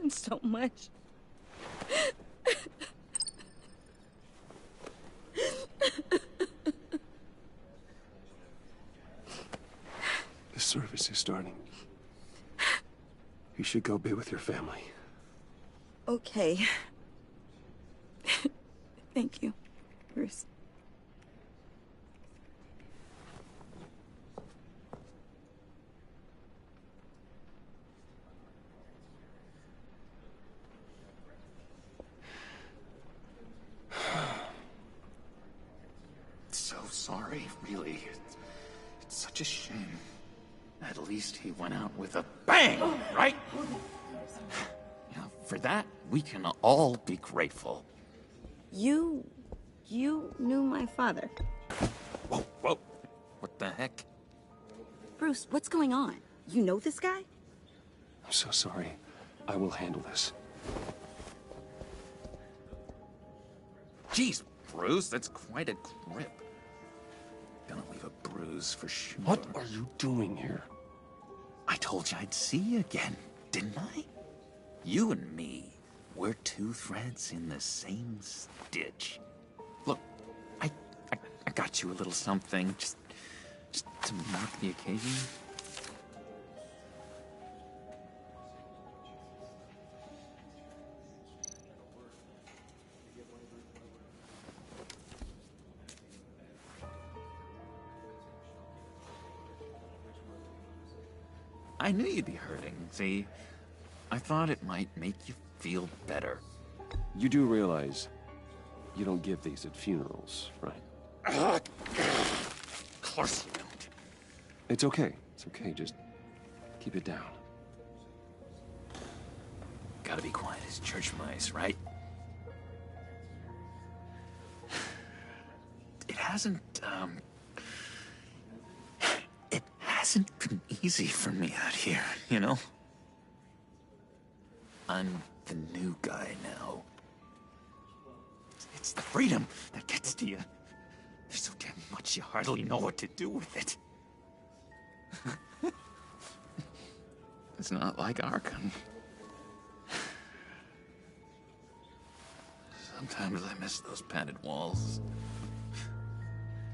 him so much. The service is starting. You should go be with your family. Okay. Thank you, Bruce. So sorry, really. It's such a shame. At least he went out with a bang, right? Yeah, for that, we can all be grateful. You knew my father. Whoa, whoa. What the heck? Bruce, what's going on? You know this guy? I'm so sorry. I will handle this. Jeez, Bruce, that's quite a grip. Gonna leave a bruise for sure. What are you doing here? I told you I'd see you again, didn't I? You and me, we're two threads in the same stitch. Look, I got you a little something, just to mark the occasion. I knew you'd be hurting, see? I thought it might make you feel better. You do realize you don't give these at funerals, right? Of course you don't. It's okay. It's okay. Just keep it down. Gotta be quiet as church mice, right? It hasn't been easy for me out here, you know? I'm the new guy now. It's the freedom that gets to you. There's so damn much you hardly know what to do with it. It's not like Arkham. Sometimes I miss those padded walls.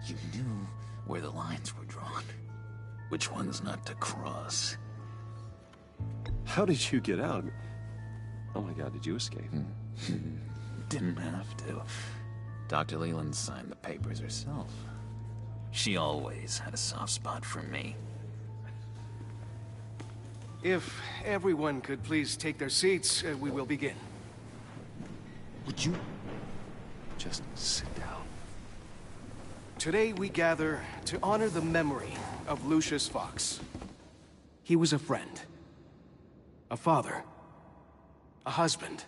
You knew where the lines were drawn. Which ones not to cross. How did you get out? Oh my God, did you escape? Didn't have to. Dr. Leland signed the papers herself. She always had a soft spot for me. If everyone could please take their seats, we will begin. Would you just sit down? Today we gather to honor the memory of Lucius Fox. He was a friend, a father, a husband,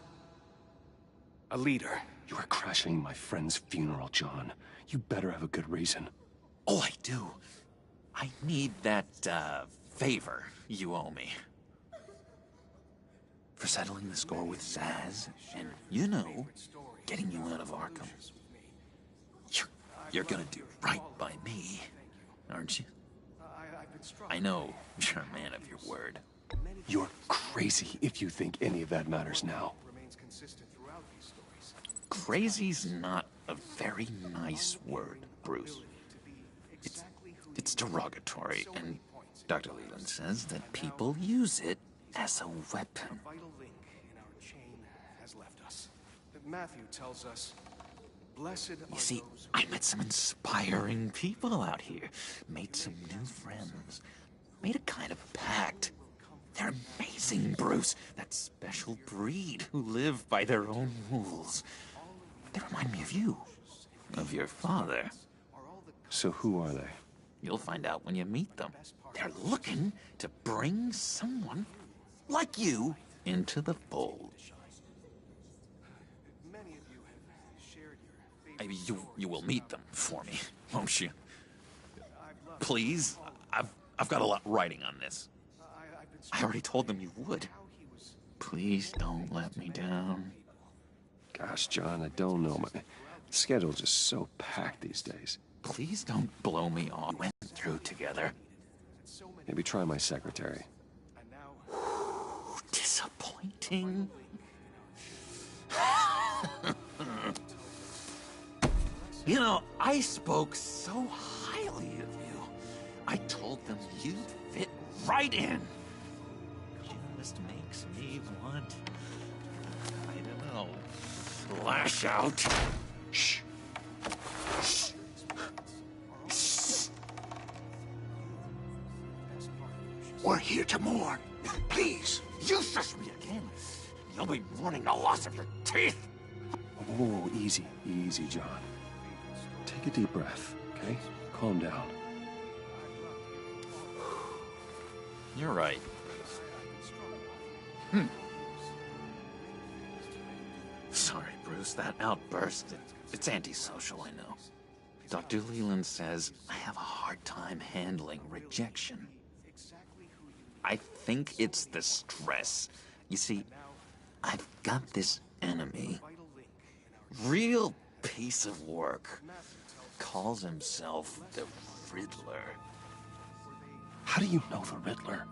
a leader. You are crashing my friend's funeral, John. You better have a good reason. Oh, I do. I need that, favor you owe me. For settling the score with Zsasz, and, you know, getting you out of Arkham. You're gonna do right by me, aren't you? I know you're a man of your word. You're crazy if you think any of that matters now. Crazy's not a very nice word, Bruce. It's derogatory, and Dr. Leland says that people use it as a weapon. Matthew tells us, blessed You see, I met some inspiring people out here. Made some new friends. Made a kind of pact. They're amazing, Bruce. That special breed who live by their own rules. They remind me of you. Of your father. So who are they? You'll find out when you meet them. They're looking to bring someone like you into the fold. Maybe you will meet them for me, won't you? Please? I've got a lot writing on this. I already told them you would. Please don't let me down. Gosh, John, I don't know. My schedule's just so packed these days. Please don't blow me off. We went through together. Maybe try my secretary. Disappointed. painting? You know, I spoke so highly of you. I told them you'd fit right in. Just makes me want, I don't know, lash out. Shh. Shh. Shh. We're here to mourn. Please, you shush me again. You'll be mourning the loss of your teeth. Whoa, easy, easy, John. Take a deep breath, okay? Calm down. You're right. Sorry, Bruce, that outburst, it's antisocial, I know. Dr. Leland says I have a hard time handling rejection. I think it's the stress. You see, I've got this enemy. Real piece of work. Calls himself the Riddler. How do you know the Riddler?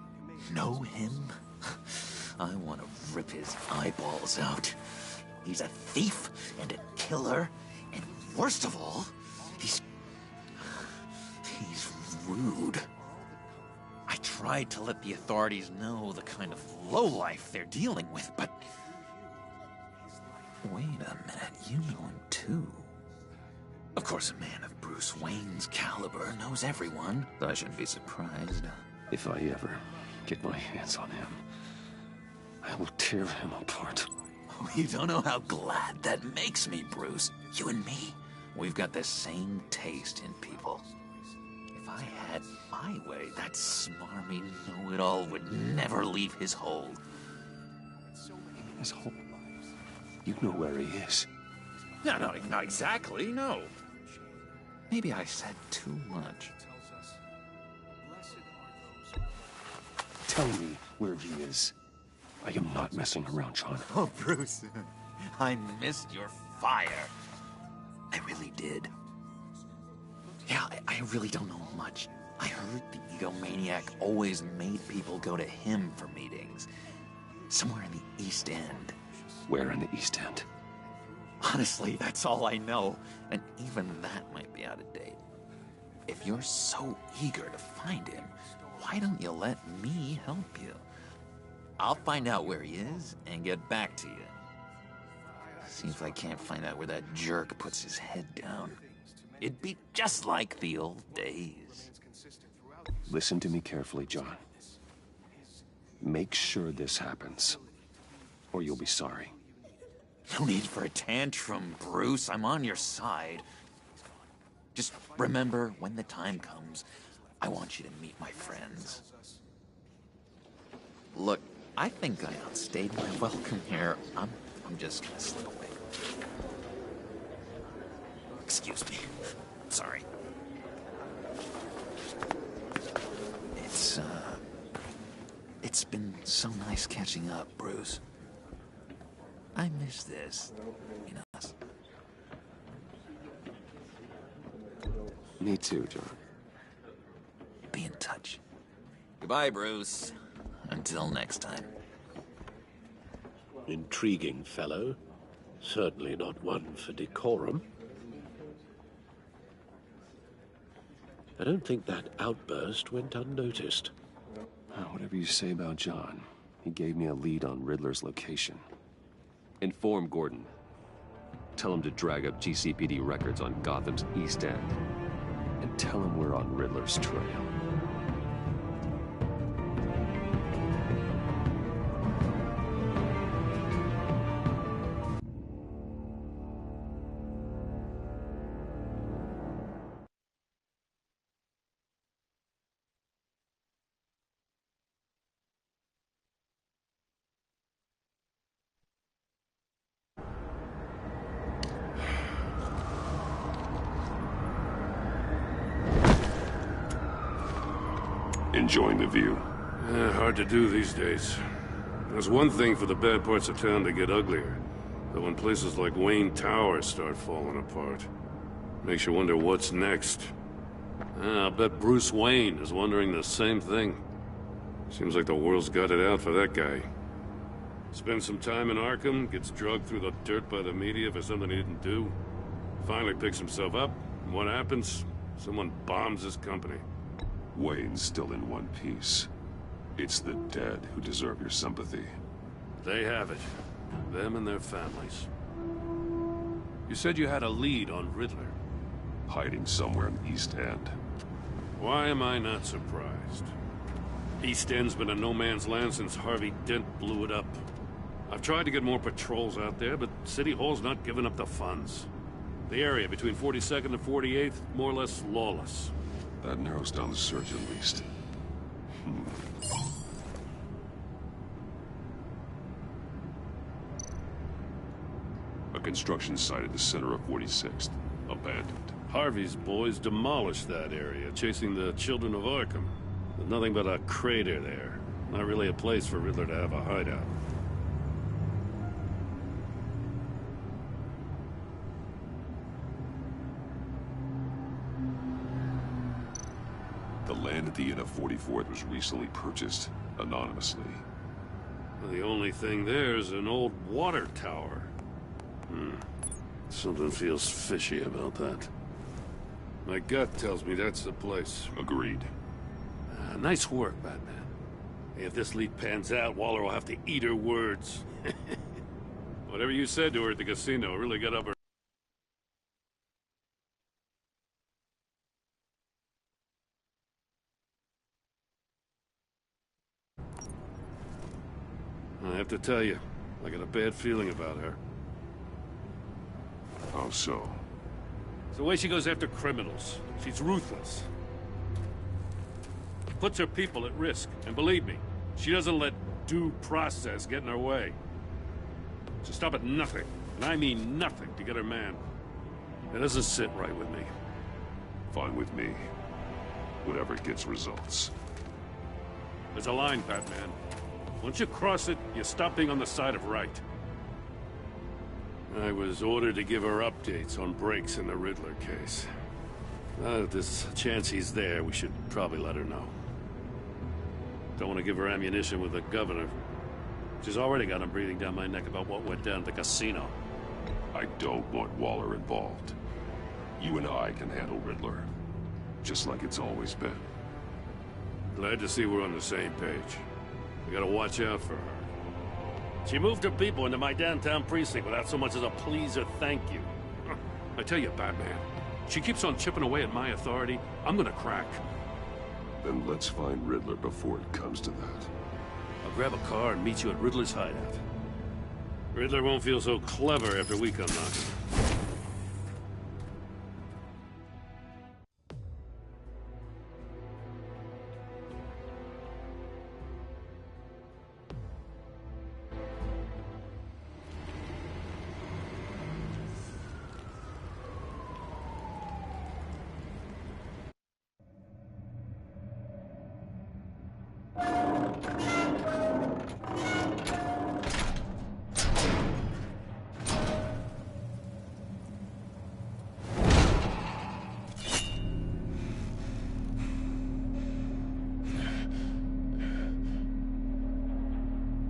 Know him? I want to rip his eyeballs out. He's a thief and a killer, and worst of all, he's rude. I tried to let the authorities know the kind of lowlife they're dealing with, but... Wait a minute, you know him too. Of course, a man of Bruce Wayne's caliber knows everyone, so I shouldn't be surprised. If I ever get my hands on him, I will tear him apart. Oh, you don't know how glad that makes me, Bruce. You and me, we've got the same taste in people. If I had my way, that smarmy know-it-all would never leave his hold. His whole... You know where he is. No, not exactly, no. Maybe I said too much. Tell me where he is. I am not messing around, John. Oh, Bruce, I missed your fire. I really did. Yeah, I really don't know much. I heard the egomaniac always made people go to him for meetings. Somewhere in the East End. Where in the East End? Honestly, that's all I know, and even that might be out of date. If you're so eager to find him, why don't you let me help you? I'll find out where he is and get back to you. See if I can't find out where that jerk puts his head down. It'd be just like the old days. Listen to me carefully, John. Make sure this happens, or you'll be sorry. No need for a tantrum, Bruce. I'm on your side. Just remember, when the time comes, I want you to meet my friends. Look, I think I outstayed my welcome here. I'm just gonna slip away. Excuse me. Sorry. It's been so nice catching up, Bruce. I miss this, you know. Me too, John. Be in touch. Goodbye, Bruce. Until next time. Intriguing fellow. Certainly not one for decorum. I don't think that outburst went unnoticed. Whatever you say about John, he gave me a lead on Riddler's location. Inform Gordon. Tell him to drag up GCPD records on Gotham's East End. And tell him we're on Riddler's trail. Enjoying the view? Hard to do these days. There's one thing for the bad parts of town to get uglier, but when places like Wayne Tower start falling apart, makes you wonder what's next. I'll bet Bruce Wayne is wondering the same thing. Seems like the world's got it out for that guy. Spends some time in Arkham, gets drugged through the dirt by the media for something he didn't do. Finally picks himself up, and what happens? Someone bombs his company. Wayne's still in one piece. It's the dead who deserve your sympathy. They have it. Them and their families. You said you had a lead on Riddler. Hiding somewhere in East End. Why am I not surprised? East End's been a no-man's land since Harvey Dent blew it up. I've tried to get more patrols out there, but City Hall's not giving up the funds. The area between 42nd and 48th, more or less lawless. That narrows down the search at least. A construction site at the center of 46th. Abandoned. Harvey's boys demolished that area, chasing the children of Arkham. There's nothing but a crater there. Not really a place for Riddler to have a hideout. The land at the end of 44th was recently purchased, anonymously. The only thing there is an old water tower. Something feels fishy about that. My gut tells me that's the place. Agreed. Nice work, Batman. If this lead pans out, Waller will have to eat her words. Whatever you said to her at the casino really got up her... I have to tell you, I got a bad feeling about her. How so? It's the way she goes after criminals. She's ruthless. Puts her people at risk. And believe me, she doesn't let due process get in her way. She'll stop at nothing, and I mean nothing, to get her man. It doesn't sit right with me. Fine with me. Whatever gets results. There's a line, Batman. Once you cross it, you stop being on the side of right. I was ordered to give her updates on breaks in the Riddler case. If there's a chance he's there, we should probably let her know. Don't want to give her ammunition with the governor. She's already got him breathing down my neck about what went down at the casino. I don't want Waller involved. You and I can handle Riddler. Just like it's always been. Glad to see we're on the same page. We gotta watch out for her. She moved her people into my downtown precinct without so much as a please or thank you. I tell you, Batman, she keeps on chipping away at my authority, I'm gonna crack. Then let's find Riddler before it comes to that. I'll grab a car and meet you at Riddler's hideout. Riddler won't feel so clever after we come knocking.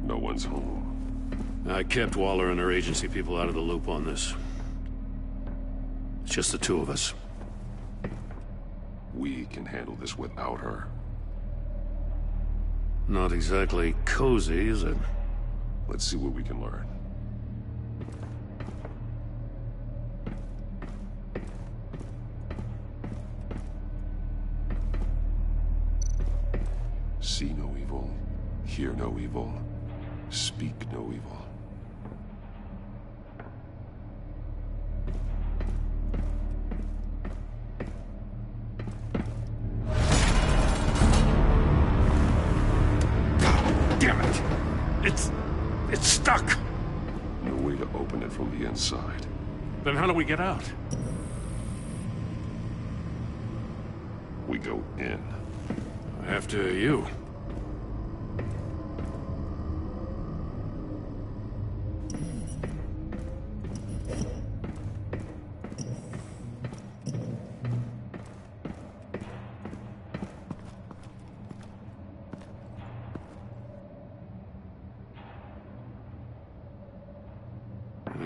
No one's home. I kept Waller and her agency people out of the loop on this. It's just the two of us. We can handle this without her. Not exactly cozy, is it? Let's see what we can learn. See no evil, hear no evil, speak no evil. Damn it! It's stuck! No way to open it from the inside. Then how do we get out? We go in. After you.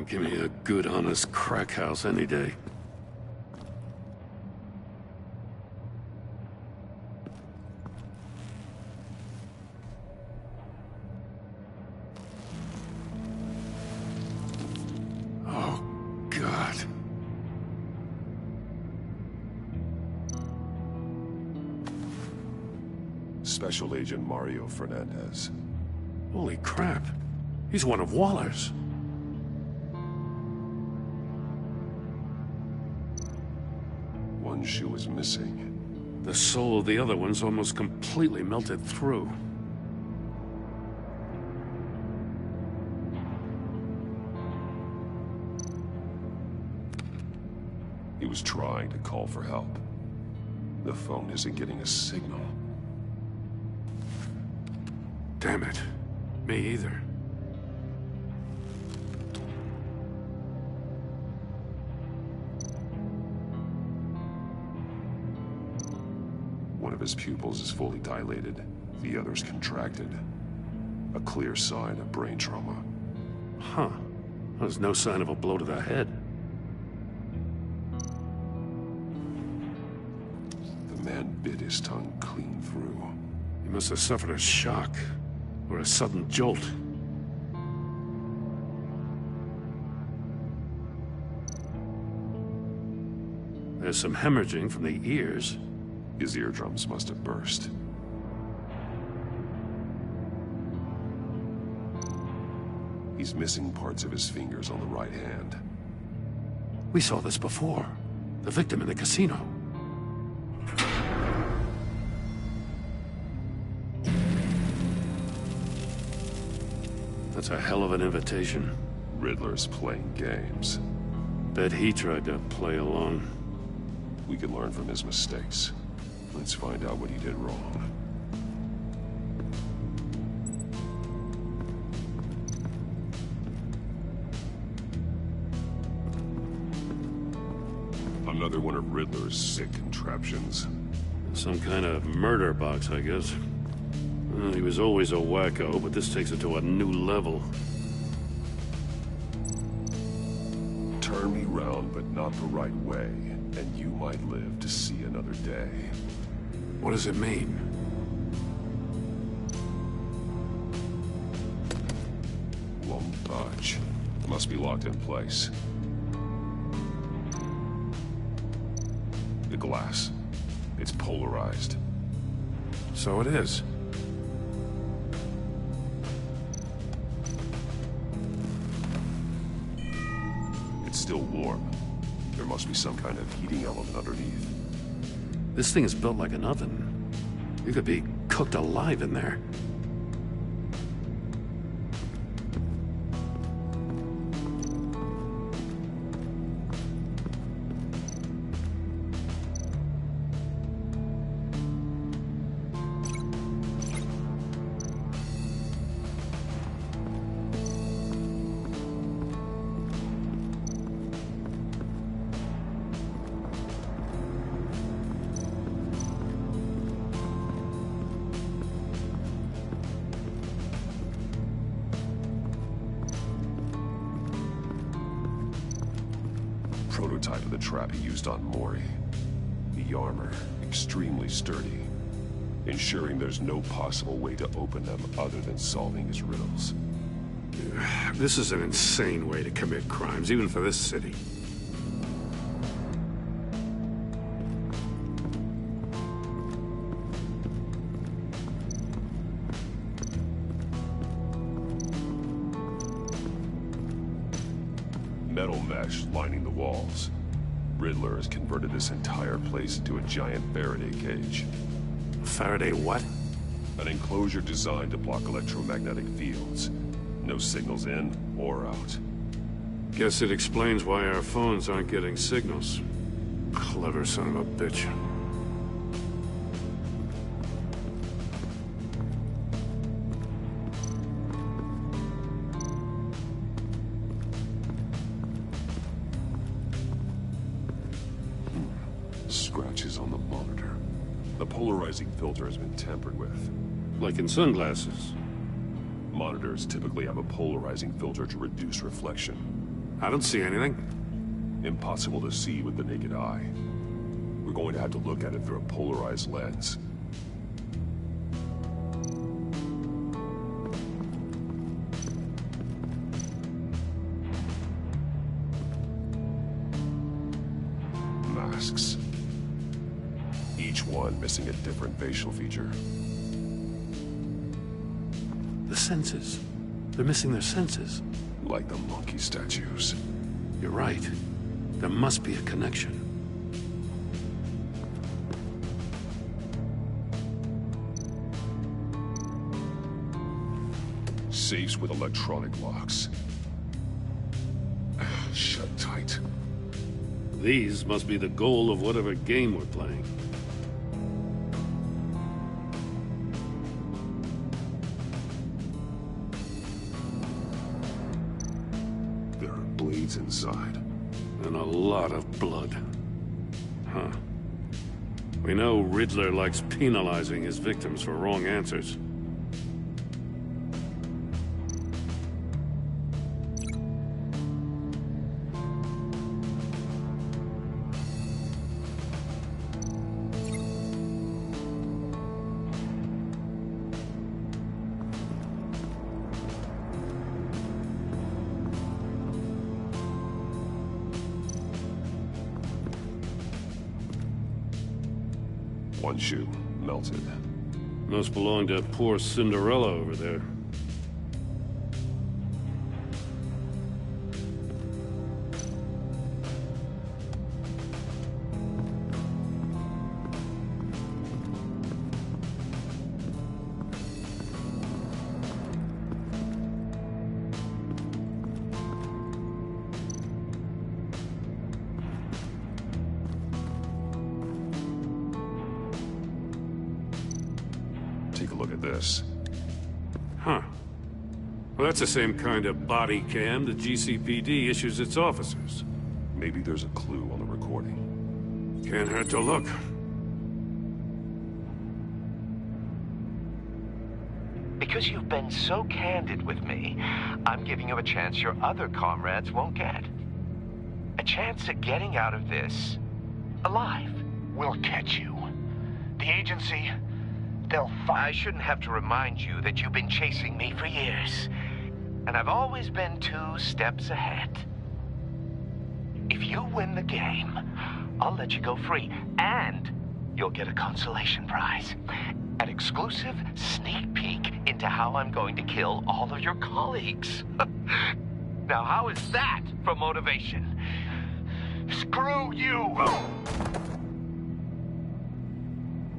Give me a good, honest crack house any day. Oh, God. Special Agent Mario Fernandez. Holy crap. He's one of Waller's. One shoe is missing. The soul of the other one's almost completely melted through. He was trying to call for help. The phone isn't getting a signal. Damn it. Me either. One of his pupils is fully dilated. The other's contracted. A clear sign of brain trauma. Huh. There's no sign of a blow to the head. The man bit his tongue clean through. He must have suffered a shock. Or a sudden jolt. There's some hemorrhaging from the ears. His eardrums must have burst. He's missing parts of his fingers on the right hand. We saw this before. The victim in the casino. That's a hell of an invitation. Riddler's playing games. Bet he tried to play along. We can learn from his mistakes. Let's find out what he did wrong. Another one of Riddler's sick contraptions. Some kind of murder box, I guess. Well, he was always a wacko, but this takes it to a new level. Turn me round, but not the right way, and you might live to see another day. What does it mean? Won't budge. Must be locked in place. The glass. It's polarized. So it is. It's still warm. There must be some kind of heating element underneath. This thing is built like an oven. You could be cooked alive in there. Prototype of the trap he used on Mori. The armor, extremely sturdy, ensuring there's no possible way to open them other than solving his riddles. This is an insane way to commit crimes, even for this city. Metal mesh lining the walls. Riddler has converted this entire place into a giant Faraday cage. Faraday what? An enclosure designed to block electromagnetic fields. No signals in or out. Guess it explains why our phones aren't getting signals. Clever son of a bitch. Scratches on the monitor. The polarizing filter has been tampered with. Like in sunglasses. Monitors typically have a polarizing filter to reduce reflection. I don't see anything. Impossible to see with the naked eye. We're going to have to look at it through a polarized lens. Masks. Each one missing a different facial feature. The senses. They're missing their senses. Like the monkey statues. You're right. There must be a connection. Safes with electronic locks. Shut tight. These must be the goal of whatever game we're playing. There are blades inside. And a lot of blood. Huh. We know Riddler likes penalizing his victims for wrong answers. One shoe, melted. Must belong to poor Cinderella over there. Take a look at this. Huh. Well, that's the same kind of body cam the GCPD issues its officers. Maybe there's a clue on the recording. Can't hurt to look. Because you've been so candid with me, I'm giving you a chance your other comrades won't get. A chance at getting out of this alive. We'll catch you. The agency, they'll find... I shouldn't have to remind you that you've been chasing me for years. And I've always been 2 steps ahead. If you win the game, I'll let you go free. And you'll get a consolation prize. An exclusive sneak peek into how I'm going to kill all of your colleagues. Now, how is that for motivation? Screw you!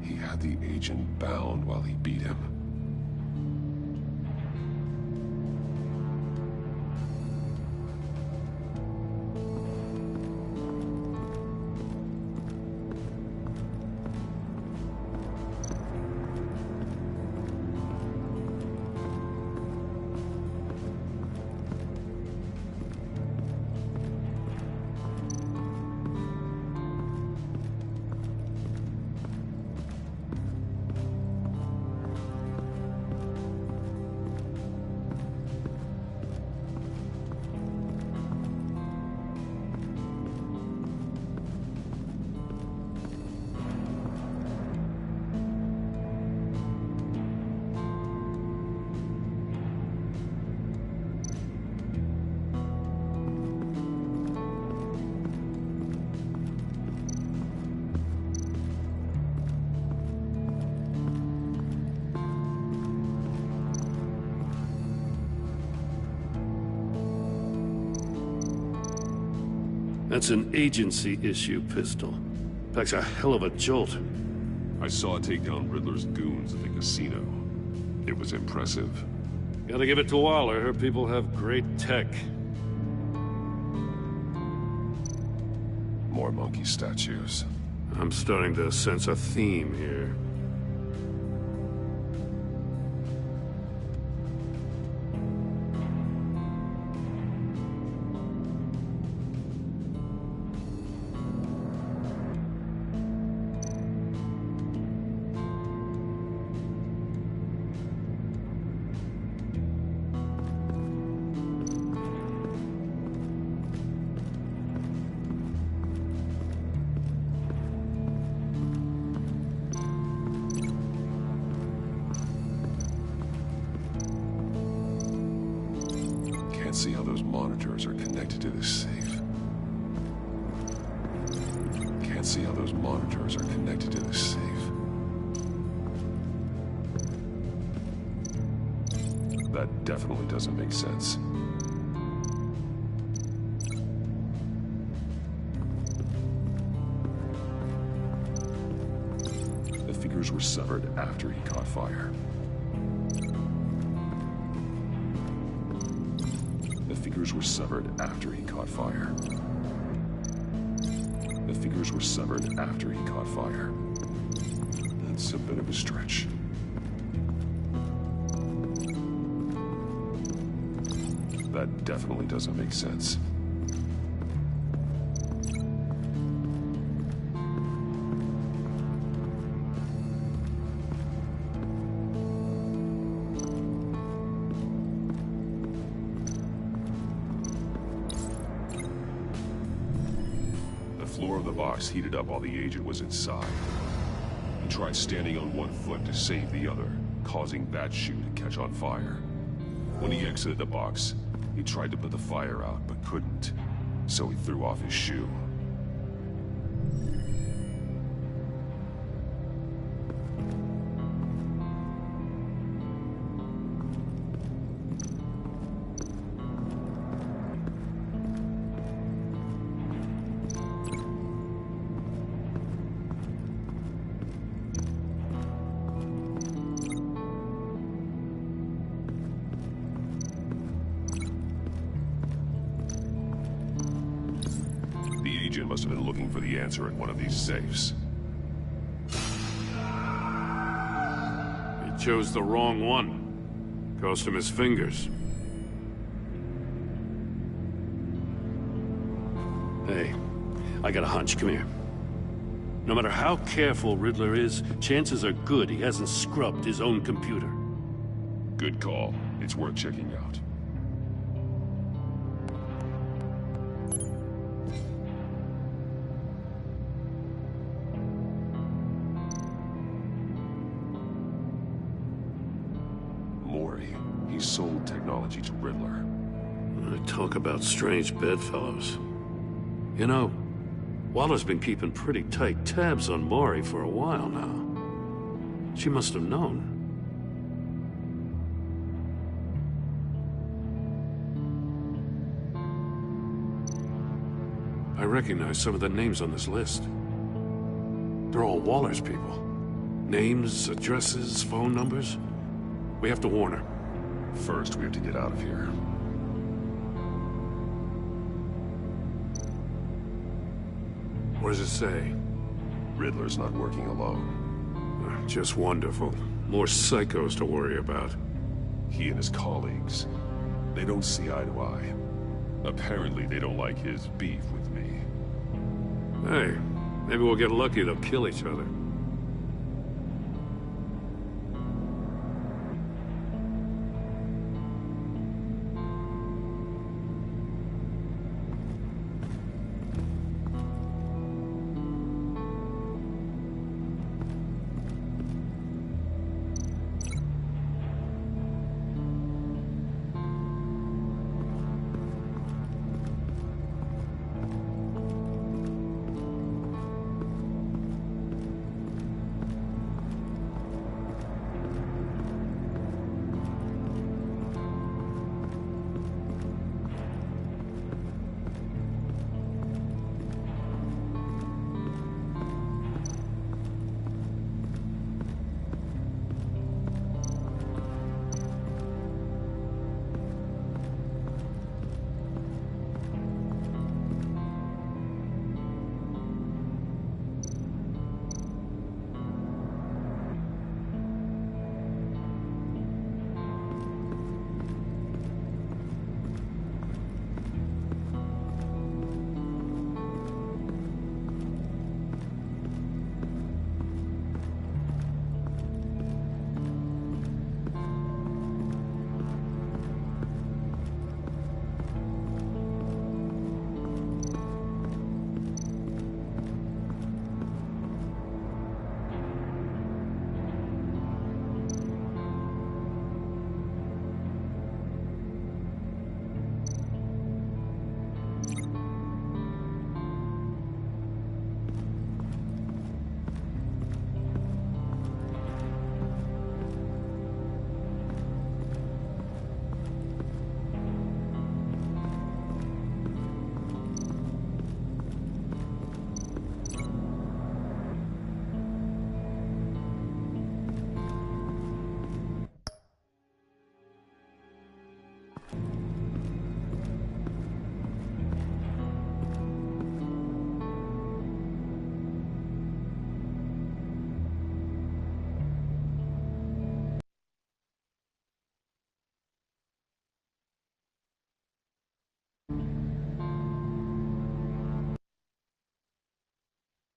He had the agent bound while he beat him. That's an agency-issue pistol. Packs a hell of a jolt. I saw it take down Riddler's goons at the casino. It was impressive. Gotta give it to Waller. Her people have great tech. More monkey statues. I'm starting to sense a theme here. Can't see how those monitors are connected to this safe. Can't see how those monitors are connected to this safe. That definitely doesn't make sense. The figures were severed after he caught fire. The figures were severed after he caught fire. The figures were severed after he caught fire. That's a bit of a stretch. That definitely doesn't make sense. The floor of the box heated up while the agent was inside. He tried standing on one foot to save the other, causing that shoe to catch on fire. When he exited the box, he tried to put the fire out, but couldn't, so he threw off his shoe. The agent must have been looking for the answer in one of these safes. He chose the wrong one. Cost him his fingers. Hey, I got a hunch. Come here. No matter how careful Riddler is, chances are good he hasn't scrubbed his own computer. Good call. It's worth checking out. Mori. He sold technology to Riddler. Talk about strange bedfellows. You know, Waller's been keeping pretty tight tabs on Mori for a while now. She must have known. I recognize some of the names on this list. They're all Waller's people. Names, addresses, phone numbers. We have to warn her. First, we have to get out of here. What does it say? Riddler's not working alone. Just wonderful. More psychos to worry about. He and his colleagues, they don't see eye to eye. Apparently, they don't like his beef with me. Hey, maybe we'll get lucky. They'll kill each other.